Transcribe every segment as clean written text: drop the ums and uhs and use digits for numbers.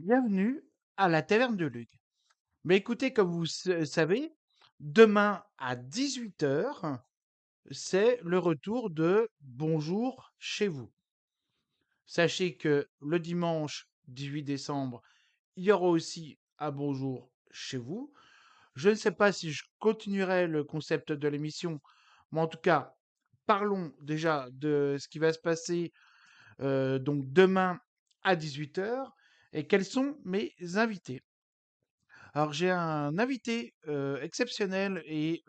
Bienvenue à la Taverne de Lug. Mais écoutez, comme vous savez, demain à 18 h, c'est le retour de Bonjour chez vous. Sachez que le dimanche 18 décembre, il y aura aussi un Bonjour chez vous. Je ne sais pas si je continuerai le concept de l'émission, mais en tout cas, parlons déjà de ce qui va se passer donc demain à 18 h et quels sont mes invités. Alors j'ai un invité, exceptionnel et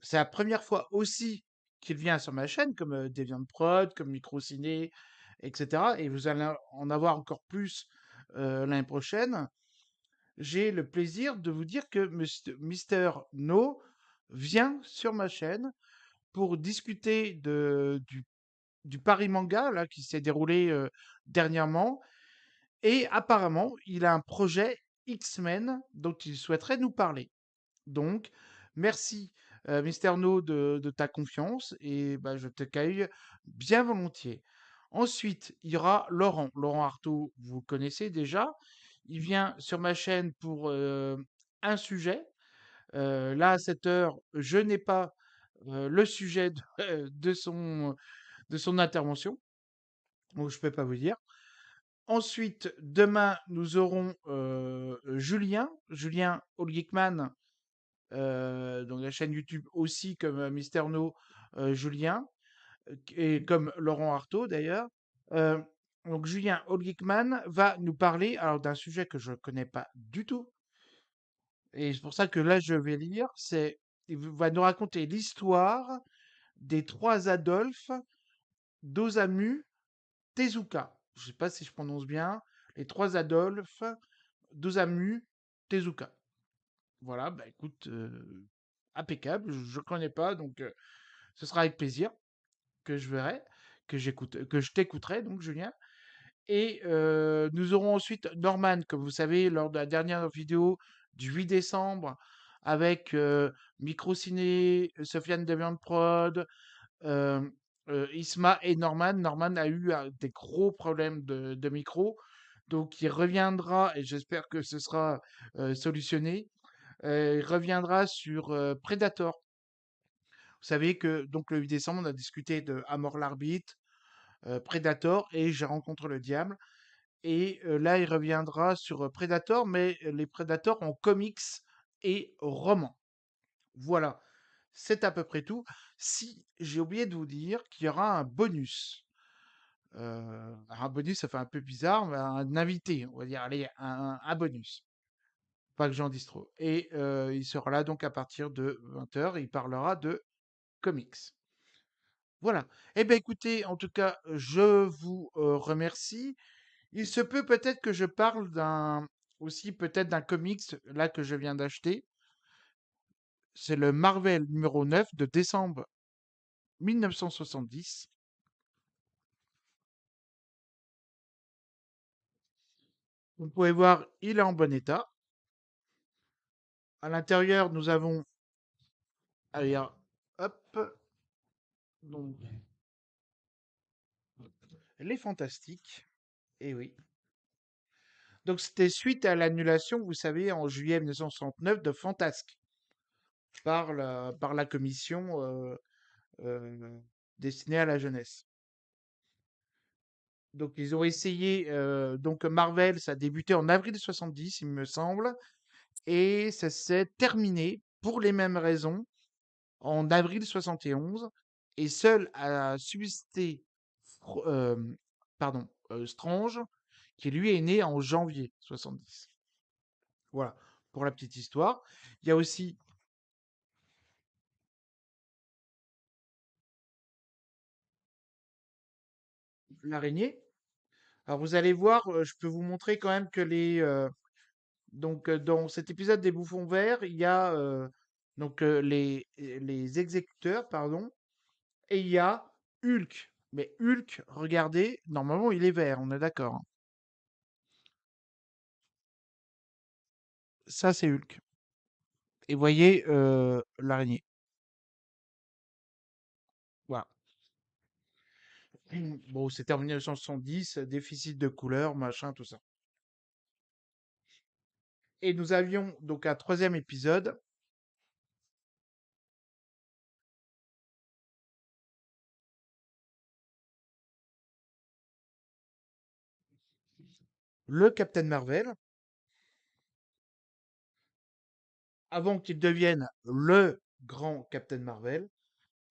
c'est la première fois aussi qu'il vient sur ma chaîne comme, Deviantprod, comme Microciné et cetera, et vous allez en avoir encore plus, l'année prochaine. J'ai le plaisir de vous dire que Mister No vient sur ma chaîne pour discuter du Paris Manga là qui s'est déroulé, dernièrement, et apparemment il a un projet X-Men dont il souhaiterait nous parler. Donc, merci, Mister No de ta confiance et bah, je t'accueille bien volontiers. Ensuite, il y aura Laurent. Laurent Artaud, vous le connaissez déjà. Il vient sur ma chaîne pour un sujet. Là, à cette heure, je n'ai pas le sujet de son intervention, donc je ne peux pas vous dire. Ensuite, demain, nous aurons Julien Holgeekman, donc la chaîne YouTube aussi comme Mister No, Julien, et comme Laurent Artaud d'ailleurs. Euh, donc Julien Holgeekman va nous parler alors d'un sujet que je ne connais pas du tout, et c'est pour ça que là je vais lire. Il va nous raconter l'histoire des trois Adolphe d'Osamu Tezuka. Je ne sais pas si je prononce bien. Les trois Adolphe d'Osamu Tezuka. Voilà, bah écoute, impeccable. Je ne connais pas, donc ce sera avec plaisir que je verrai, que je t'écouterai, donc Julien. Et nous aurons ensuite Norman, comme vous savez, lors de la dernière vidéo du 8 décembre, avec Microciné, Sofiane Deviant Prod, euh, Isma et Norman. Norman a eu des gros problèmes de micro, donc il reviendra, et j'espère que ce sera solutionné. Il reviendra sur Predator. Vous savez que donc le 8 décembre, on a discuté de À mort l'arbitre, Predator et J'ai rencontré le diable. Et là, il reviendra sur Predator, mais les Predators en comics et romans. Voilà, c'est à peu près tout. Si j'ai oublié de vous dire qu'il y aura un bonus. Un bonus, ça fait un peu bizarre, mais un invité, on va dire, allez, un bonus. Pas que j'en dise trop. Et il sera là donc à partir de 20 h. Il parlera de comics. Voilà. Eh bien, écoutez, en tout cas, je vous remercie. Il se peut peut-être que je parle aussi peut-être d'un comics, là, que je viens d'acheter. C'est le Marvel numéro 9 de décembre 1970. Vous pouvez voir, il est en bon état. À l'intérieur, nous avons, allez, hop, donc, les Fantastiques. Eh oui. Donc, c'était suite à l'annulation, vous savez, en juillet 1969 de Fantasque par la commission euh, destinée à la jeunesse. Donc, ils ont essayé. Donc, Marvel, ça a débuté en avril 70, il me semble, et ça s'est terminé pour les mêmes raisons en avril 71. Et seul a subsisté, pardon, Strange, qui lui est né en janvier 70. Voilà, pour la petite histoire. Il y a aussi l'araignée. Alors, vous allez voir, je peux vous montrer quand même que donc, dans cet épisode des Bouffons Verts, il y a donc les exécuteurs, pardon, et il y a Hulk. Mais Hulk, regardez, normalement il est vert, on est d'accord, hein. Ça, c'est Hulk. Et voyez l'araignée. Voilà. Bon, c'était en 1970, déficit de couleur, machin, tout ça. Et nous avions donc un troisième épisode, le Captain Marvel, avant qu'il devienne le grand Captain Marvel.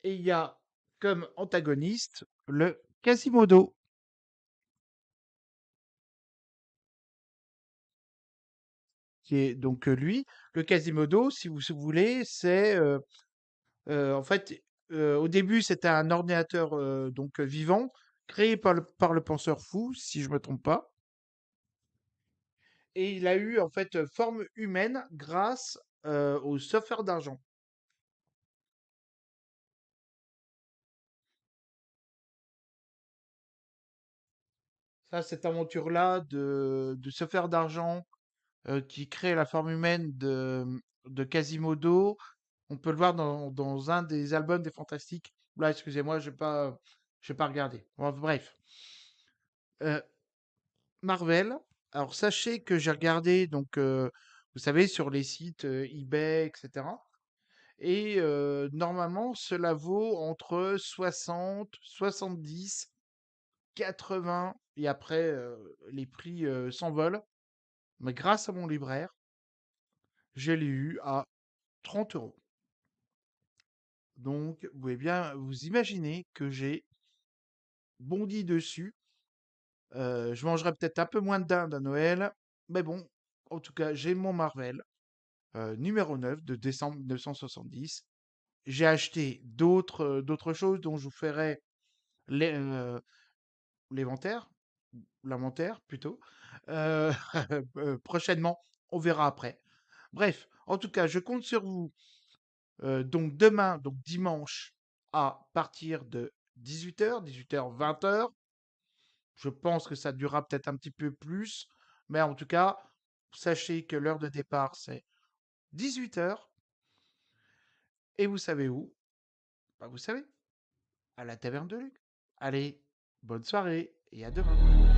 Et il y a comme antagoniste le Quasimodo, qui est donc lui. Le Quasimodo, si vous voulez, c'est en fait, au début, c'était un ordinateur donc vivant, créé par le penseur fou, si je me trompe pas. Et il a eu en fait forme humaine grâce au surfeur d'argent. Ça, cette aventure-là de surfeur d'argent qui crée la forme humaine de Quasimodo, on peut le voir dans un des albums des Fantastiques. Là, excusez-moi, j'ai pas regardé. Bon, bref. Euh, Marvel. Alors, sachez que j'ai regardé, donc, vous savez, sur les sites eBay, etc. Et normalement, cela vaut entre 60, 70, 80. Et après, les prix s'envolent. Mais grâce à mon libraire, je l'ai eu à 30 €. Donc, vous pouvez bien vous imaginer que j'ai bondi dessus. Je mangerai peut-être un peu moins de dinde à Noël, mais bon, en tout cas, j'ai mon Marvel, numéro 9 de décembre 1970. J'ai acheté d'autres choses dont je vous ferai l'é l'éventaire, l'inventaire plutôt, heu, prochainement, on verra après. Bref, en tout cas, je compte sur vous, donc demain, donc dimanche, à partir de 18 h, 18 h, 20 h. Je pense que ça durera peut-être un petit peu plus, mais en tout cas, sachez que l'heure de départ, c'est 18 h. Et vous savez où? Bah, vous savez, à la taverne de Luc. Allez, bonne soirée et à demain.